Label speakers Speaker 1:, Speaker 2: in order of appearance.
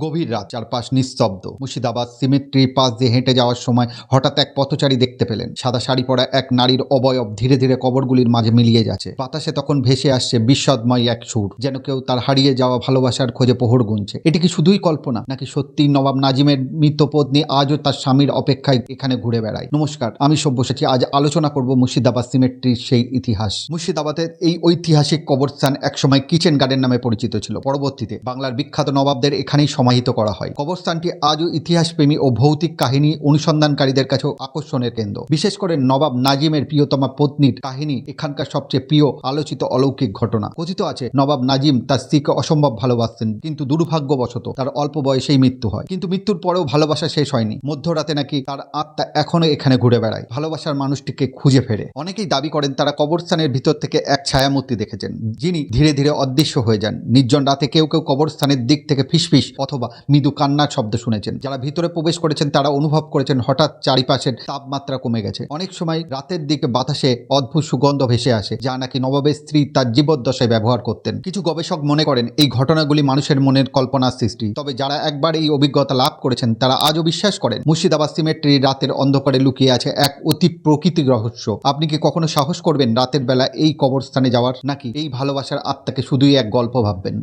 Speaker 1: গভীর রাত, চারপাশ নিস্তব্ধ। মুর্শিদাবাদ সিমেট্রির পাশ দিয়ে হেঁটে যাওয়ার সময় হঠাৎ এক পথচারী দেখতে পেলেন সাদা শাড়ি পরা এক নারীর অবয়ব ধীরে ধীরে কবরগুলির মাঝে মিলিয়ে যাচ্ছে। বাতাসে তখন ভেসে আসছে বিস্ময়ময় এক সুর, যেন কেউ তার হারিয়ে যাওয়া ভালোবাসার খোঁজে প্রহর গুনছে। এটি কি শুধুই কল্পনা, নাকি সত্যি নবাব নাজিমের মৃত পত্নী আজও তার স্বামীর অপেক্ষায় এখানে ঘুরে বেড়ায়? নমস্কার, আমি সব্যসাচী। আজ আলোচনা করব মুর্শিদাবাদ সিমেট্রির সেই ইতিহাস। মুর্শিদাবাদের এই ঐতিহাসিক কবরস্থান একসময় কিচেন গার্ডেন নামে পরিচিত ছিল। পরবর্তীতে বাংলার বিখ্যাত নবাবদের এখানেই সমাহিত করা হয়। কবরস্থানটি আজও ইতিহাসপ্রেমী ও ভৌতিক কাহিনী অনুসন্ধানকারীদের কাছেও আকর্ষণের কেন্দ্র। বিশেষ করে নবাব নাজিমের প্রিয়তমা পত্নীর কাহিনী এখানকার সবচেয়ে প্রিয় আলোচিত অলৌকিক ঘটনা। কথিত আছে নবাব নাজিম তার স্ত্রীকে অসম্ভব ভালোবাসতেন, কিন্তু দুর্ভাগ্যবশত তার অল্প বয়সেই মৃত্যু হয়। কিন্তু মৃত্যুর পরেও ভালোবাসা শেষ হয়নি। মধ্যরাতে নাকি তার আত্মা এখনো এখানে ঘুরে বেড়ায়, ভালোবাসার মানুষটিকে খুঁজে ফেরে। অনেকেই দাবি করেন তারা কবরস্থানের ভিতর থেকে এক ছায়ামূর্তি দেখেছেন, যিনি ধীরে ধীরে অদৃশ্য হয়ে যান। নির্জন রাতে কেউ কেউ কবরস্থানের দিক থেকে ফিসফিস অথবা মৃদু কান্নার শব্দ শুনেছেন। যারা ভিতরে প্রবেশ করেছেন তারা অনুভব করেছেন হঠাৎ চারিপাশের তাপমাত্রা কমে গেছে। অনেক সময় রাতের দিকে বাতাসে অদ্ভুত সুগন্ধ ভেসে আসে, যা নাকি নবাবের স্ত্রী তার জীবদ্দশায় ব্যবহার করতেন। কিছু গবেষক মনে করেন এই ঘটনাগুলি মানুষের মনের কল্পনার সৃষ্টি। তবে যারা একবার এই অভিজ্ঞতা লাভ করেছেন তারা আজও বিশ্বাস করেন মুর্শিদাবাদ সিমেট্রির রাতের অন্ধকারে লুকিয়ে আছে এক অতি প্রকৃতিক রহস্য। আপনি কি কখনো সাহস করবেন রাতের বেলা এই কবরস্থানে যাওয়ার, নাকি এই ভালোবাসার আত্মাকে শুধুই এক গল্প ভাববেন?